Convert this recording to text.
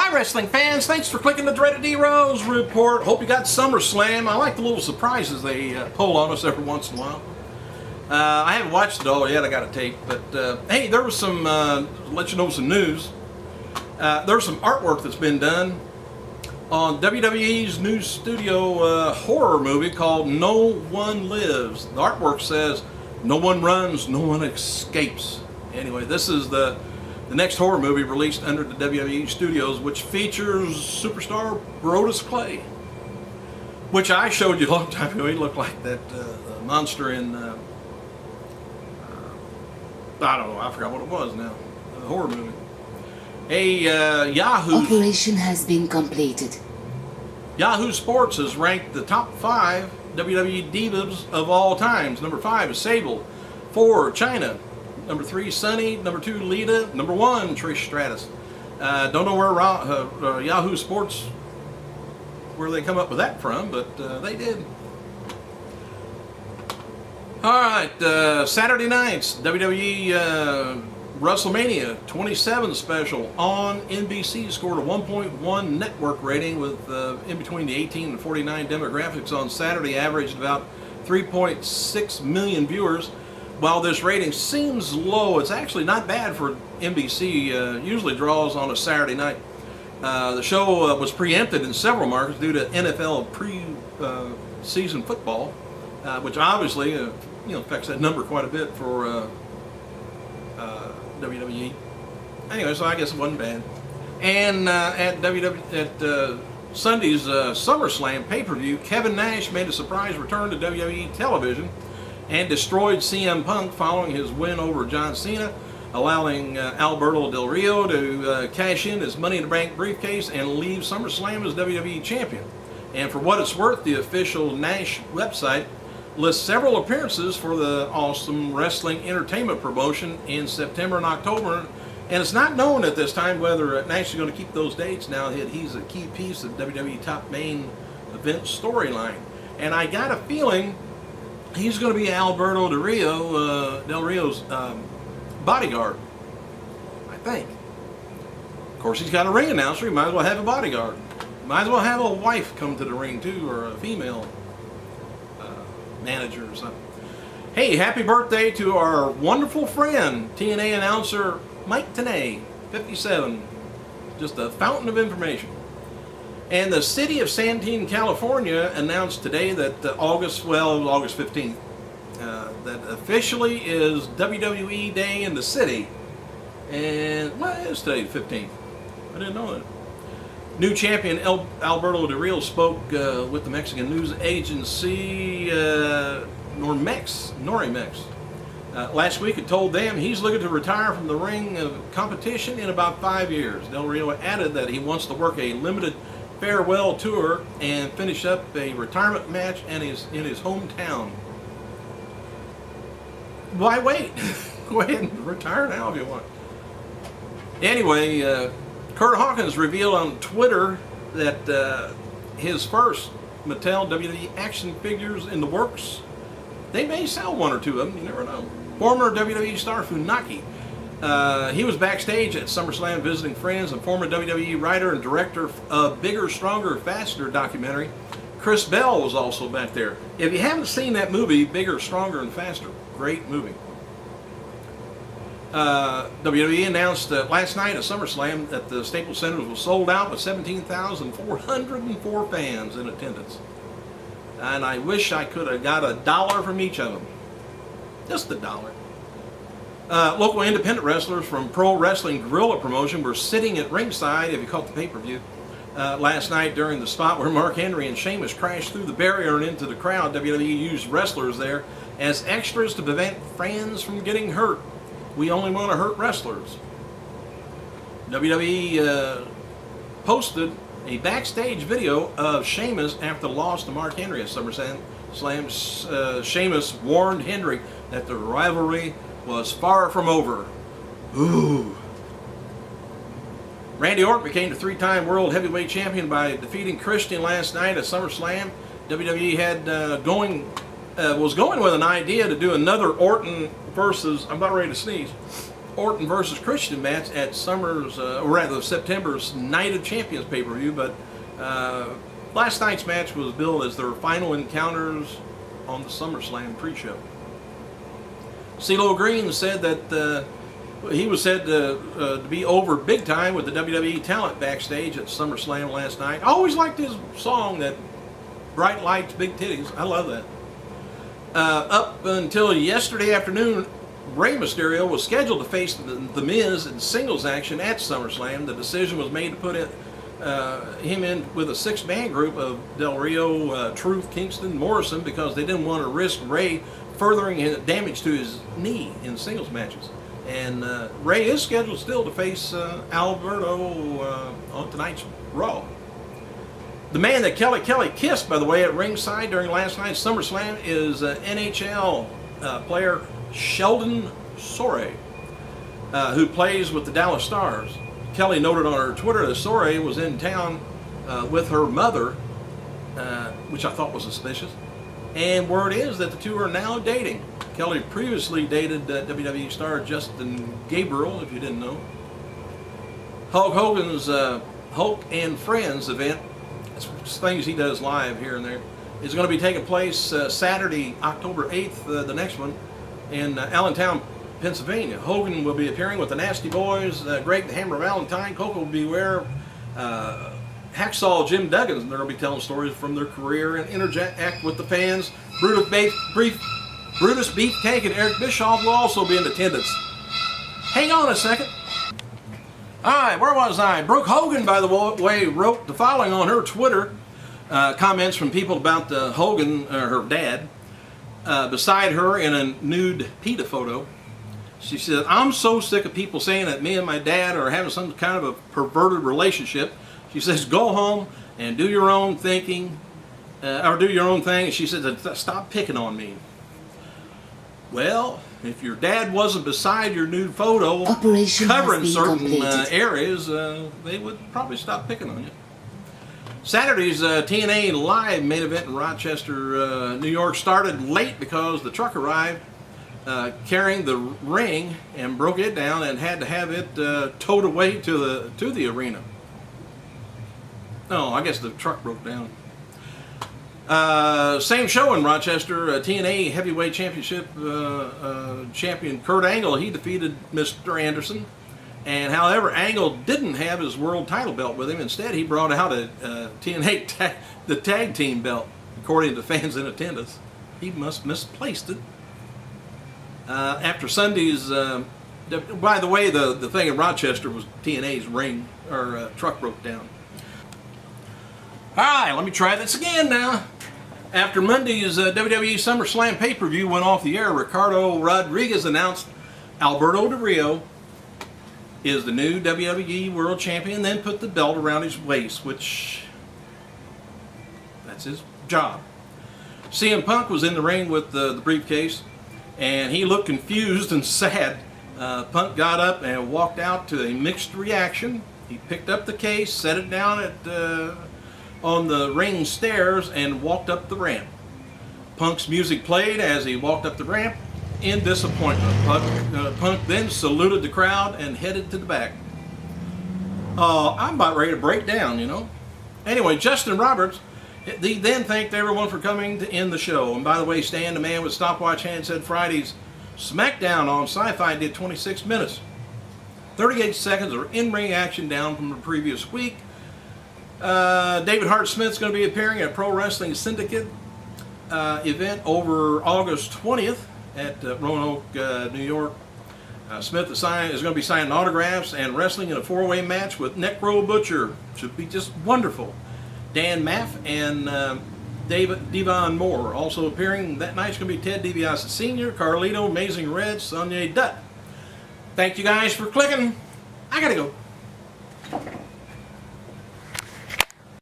Hi wrestling fans, thanks for clicking the Dreaded D-Rose report. Hope you got SummerSlam. I like the little surprises they pull on us every once in a while. I haven't watched it all yet, I got a tape, but hey, there was some, let you know some news. There's some artwork that's been done on WWE's new studio horror movie called No One Lives. The artwork says, no one runs, no one escapes. Anyway, this is the next horror movie released under the WWE studios, which features superstar Brodus Clay, which I showed you a long time ago. He looked like that monster in, I don't know, I forgot what it was now, the horror movie. Yahoo Operation has been completed. Yahoo Sports has ranked the top 5 WWE divas of all times. Number 5 is Sable, 4 China, number 3 Sunny, number 2 Lita, number 1 Trish Stratus. Don't know where Yahoo Sports, where they come up with that from, but they did. All right, Saturday nights, WWE WrestleMania 27 special on NBC scored a 1.1 network rating with in between the 18 and 49 demographics on Saturday, averaged about 3.6 million viewers. While this rating seems low, it's actually not bad for NBC. Usually draws on a Saturday night. The show was preempted in several markets due to NFL pre-season football, which obviously affects that number quite a bit for WWE. Anyway, so I guess it wasn't bad. And at Sunday's SummerSlam pay-per-view, Kevin Nash made a surprise return to WWE television and destroyed CM Punk following his win over John Cena, allowing Alberto Del Rio to cash in his Money in the Bank briefcase and leave SummerSlam as WWE champion. And for what it's worth, the official Nash website lists several appearances for the Awesome Wrestling Entertainment promotion in September and October, and it's not known at this time whether Nash is going to keep those dates now that he's a key piece of WWE top main event storyline. And I got a feeling he's going to be Alberto Del Rio's bodyguard, I think. Of course, he's got a ring announcer. He might as well have a bodyguard. Might as well have a wife come to the ring too, or a female manager or something. Hey, happy birthday to our wonderful friend, TNA announcer Mike Tenay, 57. Just a fountain of information. And the city of Santee, California announced today that August 15th, that officially is WWE Day in the city. And, well, it is today, the 15th. I didn't know that. New champion Alberto Del Rio spoke with the Mexican news agency Norimex. Last week, it told them he's looking to retire from the ring of competition in about 5 years. Del Rio added that he wants to work a limited farewell tour and finish up a retirement match in his hometown. Why wait? Go ahead and retire now if you want. Anyway, Kurt Hawkins revealed on Twitter that his first Mattel WWE action figures in the works. They may sell one or two of them, you never know. Former WWE star Funaki. He was backstage at SummerSlam visiting friends, and former WWE writer and director of Bigger, Stronger, Faster documentary, Chris Bell, was also back there. If you haven't seen that movie, Bigger, Stronger, and Faster, great movie. WWE announced last night at SummerSlam that the Staples Center was sold out with 17,404 fans in attendance. And I wish I could have got $1 from each of them. Just $1. Local independent wrestlers from Pro Wrestling Guerrilla Promotion were sitting at ringside, if you caught the pay-per-view, last night during the spot where Mark Henry and Sheamus crashed through the barrier and into the crowd. WWE used wrestlers there as extras to prevent fans from getting hurt. We only want to hurt wrestlers. WWE posted a backstage video of Sheamus after the loss to Mark Henry at SummerSlam. Sheamus warned Henry that the rivalry was far from over. Ooh. Randy Orton became the 3-time World Heavyweight Champion by defeating Christian last night at SummerSlam. WWE had was going with an idea to do another Orton versus, I'm about ready to sneeze, Orton versus Christian match at September's Night of Champions pay-per-view, but last night's match was billed as their final encounters on the SummerSlam pre-show. CeeLo Green said that he was said to be over big time with the WWE talent backstage at SummerSlam last night. I always liked his song, that Bright Lights, Big Titties. I love that. Up until yesterday afternoon, Rey Mysterio was scheduled to face the Miz in singles action at SummerSlam. The decision was made to put him in with a six-man group of Del Rio, Truth, Kingston, Morrison, because they didn't want to risk Rey furthering damage to his knee in singles matches. And Rey is scheduled still to face Alberto on tonight's Raw. The man that Kelly kissed, by the way, at ringside during last night's SummerSlam is NHL player Sheldon Soray, who plays with the Dallas Stars. Kelly noted on her Twitter that Soray was in town with her mother, which I thought was suspicious. And word is that the two are now dating. Kelly previously dated WWE star Justin Gabriel, if you didn't know. Hulk Hogan's Hulk and Friends event, it's things he does live here and there, is going to be taking place Saturday, October 8th, the next one, in Allentown, Pennsylvania. Hogan will be appearing with the Nasty Boys, Greg the Hammer Valentine, Coco Beware, Hacksaw Jim Duggan, and they're going to be telling stories from their career and interact with the fans. Brutus Beefcake and Eric Bischoff will also be in attendance. Hang on a second. Alright, where was I? Brooke Hogan, by the way, wrote the following on her Twitter. Comments from people about Hogan, her dad, beside her in a nude PETA photo. She said, "I'm so sick of people saying that me and my dad are having some kind of a perverted relationship." She says, "Go home and do your own thinking, or do your own thing." And she said, "Stop picking on me." Well, if your dad wasn't beside your nude photo covering certain areas, they would probably stop picking on you. Saturday's TNA Live main event in Rochester, New York started late because the truck arrived carrying the ring and broke it down and had to have it towed away to the arena. Oh, I guess the truck broke down. Same show in Rochester, TNA Heavyweight Championship champion Kurt Angle, he defeated Mr. Anderson. And however, Angle didn't have his world title belt with him. Instead, he brought out a TNA the tag team belt, according to fans in attendance. He must misplaced it. After Sunday's, by the way, the thing in Rochester was TNA's ring, or truck broke down. Alright, let me try this again now. After Monday's WWE SummerSlam pay-per-view went off the air, Ricardo Rodriguez announced Alberto Del Rio is the new WWE World Champion, then put the belt around his waist, which, that's his job. CM Punk was in the ring with the briefcase, and he looked confused and sad. Punk got up and walked out to a mixed reaction. He picked up the case, set it down on the ring stairs, and walked up the ramp. Punk's music played as he walked up the ramp in disappointment. Punk then saluted the crowd and headed to the back. I'm about ready to break down, you know. Anyway, Justin Roberts, he then thanked everyone for coming to end the show. And by the way, Stan, the man with stopwatch hand, said Friday's SmackDown on Sci-Fi did 26 minutes. 38 seconds of in-ring action down from the previous week. David Hart Smith's going to be appearing at Pro Wrestling Syndicate event over August 20th at Roanoke, New York. Smith is going to be signing autographs and wrestling in a four-way match with Necro Butcher. Should be just wonderful. Dan Maff and Diva and Moore also appearing. That night's going to be Ted DiBiase Sr., Carlito, Amazing Red, Sonya Dutt. Thank you guys for clicking. I gotta go.